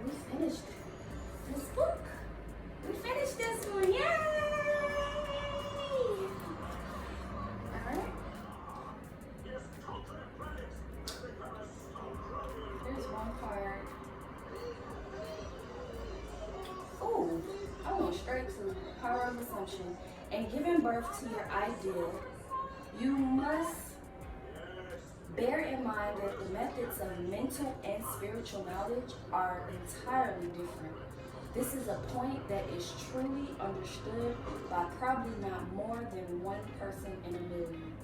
we finished this book. We finished this one. Yay! Alright. Here's one card. Ooh, I went straight to power of assumption. And giving birth to your ideal, you must bear in mind that the methods of mental and spiritual knowledge are entirely different. This is a point that is truly understood by probably not more than one person in a million.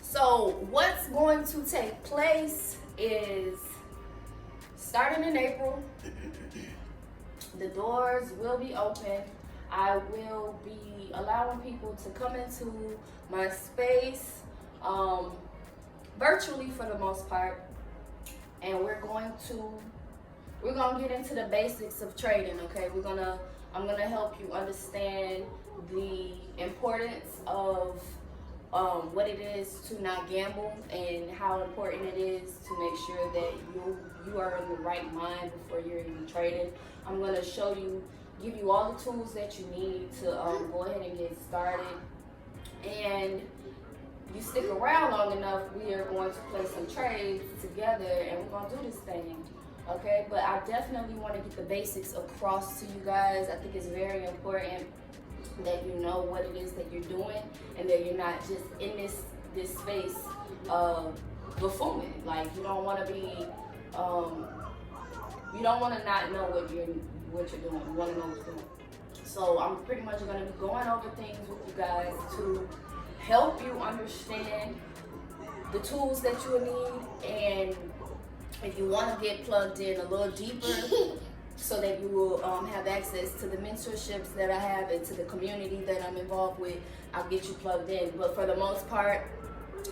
So what's going to take place is starting in April, the doors will be open. I will be allowing people to come into my space virtually for the most part, and we're going to get into the basics of trading. Okay, I'm gonna help you understand the importance of what it is to not gamble, and how important it is to make sure that you are in the right mind before you're even trading. I'm going to give you all the tools that you need to go ahead and get started. And you stick around long enough, we are going to play some trades together, and we're going to do this thing. Okay, but I definitely want to get the basics across to you guys. I think it's very important that you know what it is that you're doing, and that you're not just in this space buffooning. Like, you don't want to be you don't want to not know what you're doing. You want to know what you're doing. So I'm pretty much going to be going over things with you guys to help you understand the tools that you need, and if you want to get plugged in a little deeper so that you will have access to the mentorships that I have and to the community that I'm involved with, I'll get you plugged in. But for the most part,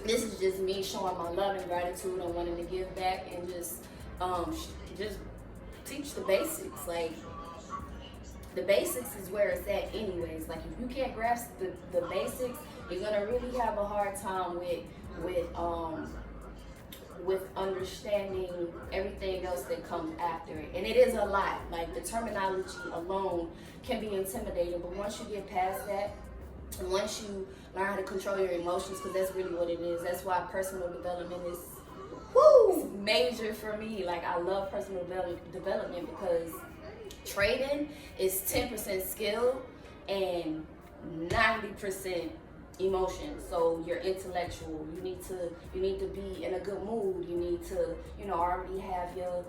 this is just me showing my love and gratitude and wanting to give back, and just teach the basics. Like, the basics is where it's at anyways. Like, if you can't grasp the basics, you're gonna really have a hard time with understanding everything else that comes after it. And it is a lot. Like, the terminology alone can be intimidating, but once you get past that, and once you learn how to control your emotions, because that's really what it is. That's why personal development is major for me. Like, I love personal development because trading is 10% skill and 90% emotion. So you're intellectual. You need to be in a good mood. You need to, already have your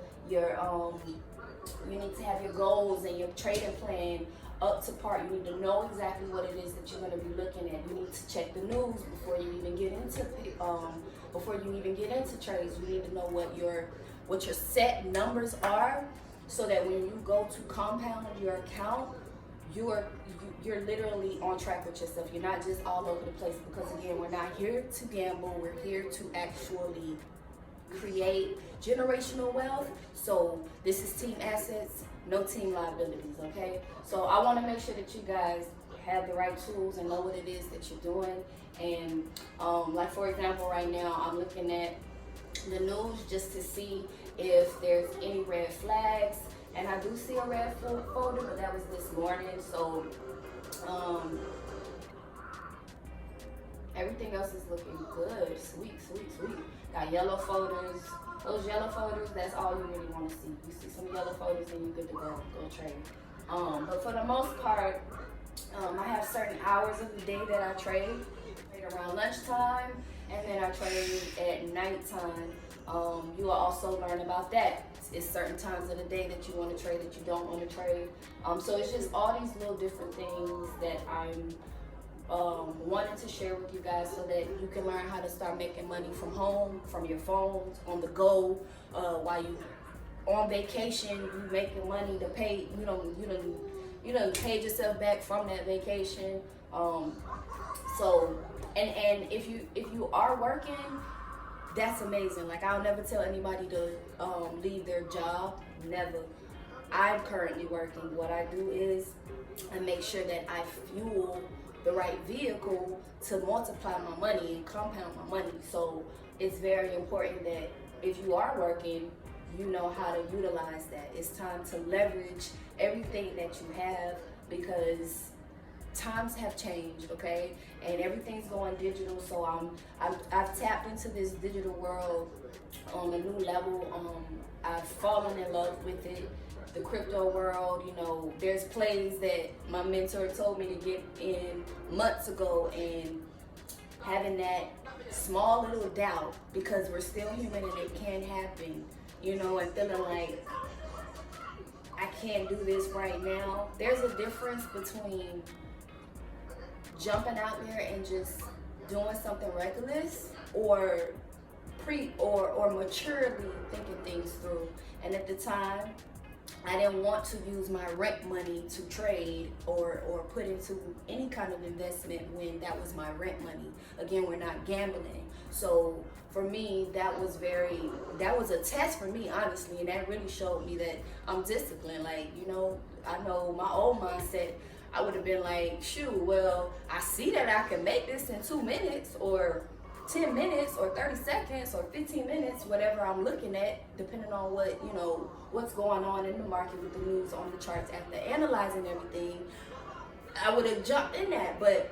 you need to have your goals and your trading plan up to par. You need to know exactly what it is that you're going to be looking at. You need to check the news before you even get into trades. You need to know what your set numbers are, so that when you go to compound your account, you're literally on track with yourself. You're not just all over the place, because again, we're not here to gamble. We're here to actually create generational wealth. So this is team assets, no team liabilities. Okay, so I want to make sure that you guys have the right tools and know what it is that you're doing. And like, for example, right now I'm looking at the news just to see if there's any red flags, and I do see a red folder, but that was this morning. So everything else is looking good. Sweet. Got yellow folders. Those yellow folders, that's all you really want to see. You see some yellow folders and you're good to go trade. But for the most part, I have certain hours of the day that I trade around lunchtime, and then I trade at nighttime. You will also learn about that. It's certain times of the day that you want to trade, that you don't want to trade. So it's just all these little different things that I'm wanted to share with you guys so that you can learn how to start making money from home, from your phones, on the go, while you on vacation, you making money to pay. You know, paid yourself back from that vacation. So, and if you are working, that's amazing. Like, I'll never tell anybody to leave their job. Never. I'm currently working. What I do is I make sure that I fuel the right vehicle to multiply my money and compound my money. So it's very important that if you are working, you know how to utilize that. It's time to leverage everything that you have, because times have changed, okay? And everything's going digital. So I've tapped into this digital world on a new level. I've fallen in love with it. The crypto world, you know, there's plays that my mentor told me to get in months ago, and having that small little doubt, because we're still human and it can happen, you know, and feeling like I can't do this right now. There's a difference between jumping out there and just doing something reckless, or maturely thinking things through. And at the time, I didn't want to use my rent money to trade or put into any kind of investment when that was my rent money. Again, we're not gambling. So for me, that was a test for me, honestly, and that really showed me that I'm disciplined. Like, you know, I know my old mindset, I would have been like, shoot, well, I see that I can make this in 2 minutes or 10 minutes or 30 seconds or 15 minutes, whatever I'm looking at, depending on what, you know, what's going on in the market with the news on the charts. After analyzing everything, I would have jumped in that. But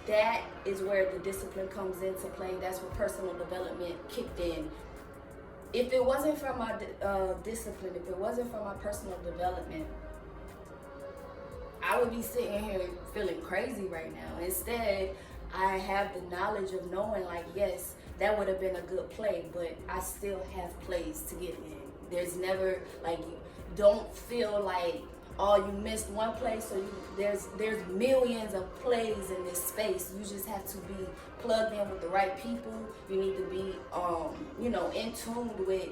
that is where the discipline comes into play. That's where personal development kicked in. If it wasn't for my discipline, if it wasn't for my personal development, I would be sitting here feeling crazy right now. Instead, I have the knowledge of knowing, like, yes, that would have been a good play, but I still have plays to get in. There's never, like, don't feel like, oh, you missed one play, so there's millions of plays in this space. You just have to be plugged in with the right people. You need to be, you know, in tune with,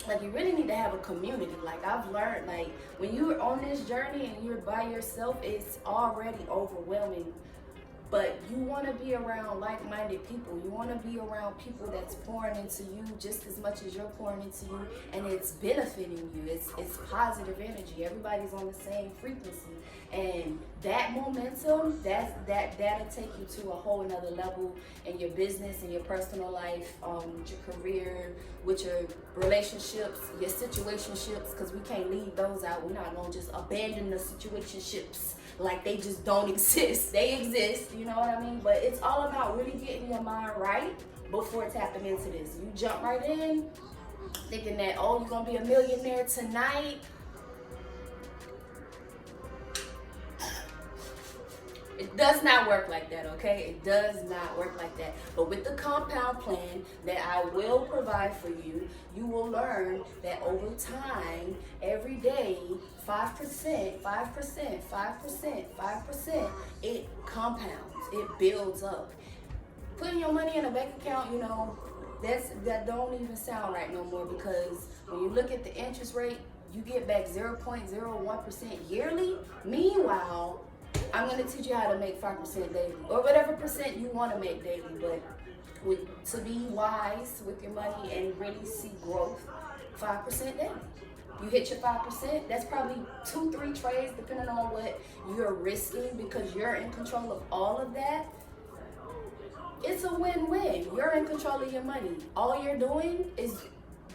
like, you really need to have a community. Like, I've learned, like, when you're on this journey and you're by yourself, it's already overwhelming. But you want to be around like-minded people. You want to be around people that's pouring into you just as much as you're pouring into you, and it's benefiting you. It's positive energy. Everybody's on the same frequency, and that momentum, that'll take you to a whole another level in your business, in your personal life, with your career, with your relationships, your situationships, because we can't leave those out. We're not gonna just abandon the situationships like they just don't exist. They exist, you know what I mean? But it's all about really getting your mind right before tapping into this. You jump right in thinking that, oh, you're gonna be a millionaire tonight. It does not work like that, okay? It does not work like that. But with the compound plan that I will provide for you, you will learn that over time, every day, 5%, 5%, 5%, 5%, it compounds, it builds up. Putting your money in a bank account, you know, that don't even sound right no more, because when you look at the interest rate, you get back 0.01% yearly. Meanwhile, I'm going to teach you how to make 5% daily, or whatever percent you want to make daily. But to be wise with your money and really see growth, 5% daily. You hit your 5%, that's probably 2-3 trades, depending on what you're risking, because you're in control of all of that. It's a win-win. You're in control of your money. All you're doing is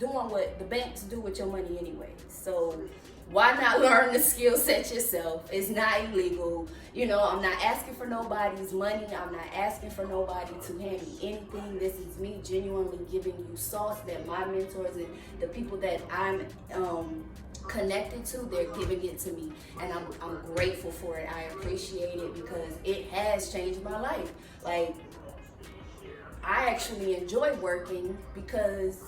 doing what the banks do with your money anyway. So why not learn the skill set yourself? It's not illegal. You know, I'm not asking for nobody's money. I'm not asking for nobody to hand me anything. This is me genuinely giving you sauce that my mentors and the people that I'm connected to, they're giving it to me. And I'm grateful for it. I appreciate it, because it has changed my life. Like, I actually enjoy working because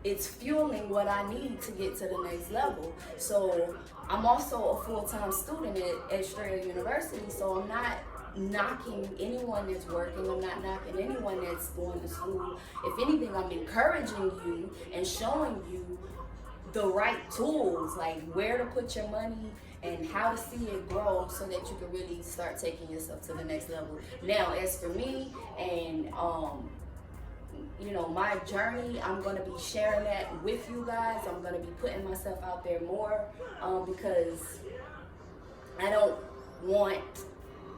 it's fueling what I need to get to the next level. So I'm also a full-time student at L.A.R.T University, so I'm not knocking anyone that's working. I'm not knocking anyone that's going to school. If anything, I'm encouraging you and showing you the right tools, like where to put your money and how to see it grow so that you can really start taking yourself to the next level. Now, as for me and my journey, I'm gonna be sharing that with you guys. I'm gonna be putting myself out there more because I don't want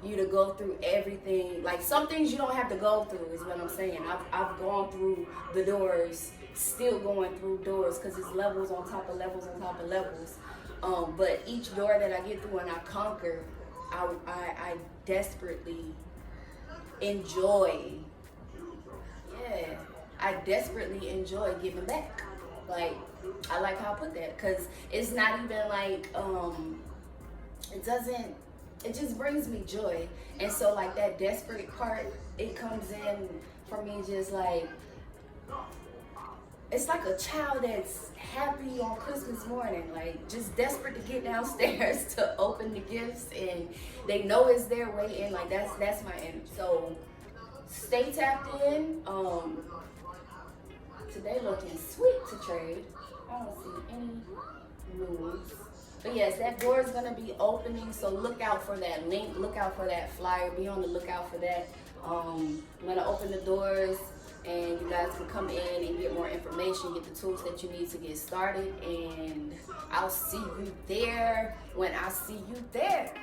you to go through everything. Like, some things you don't have to go through is what I'm saying. I've gone through the doors, still going through doors, because it's levels on top of levels on top of levels. But each door that I get through and I conquer, I desperately enjoy. Yeah, I desperately enjoy giving back. Like, I like how I put that, because it's not even like it just brings me joy. And so, like, that desperate part, it comes in for me just like, it's like a child that's happy on Christmas morning, like just desperate to get downstairs to open the gifts, and they know it's there waiting. Like, that's my energy. So stay tapped in. Today looking sweet to trade. I don't see any moves. But yes, that door is gonna be opening, so look out for that link, look out for that flyer, be on the lookout for that. I'm gonna open the doors and you guys can come in and get more information, get the tools that you need to get started, and I'll see you there when I see you there.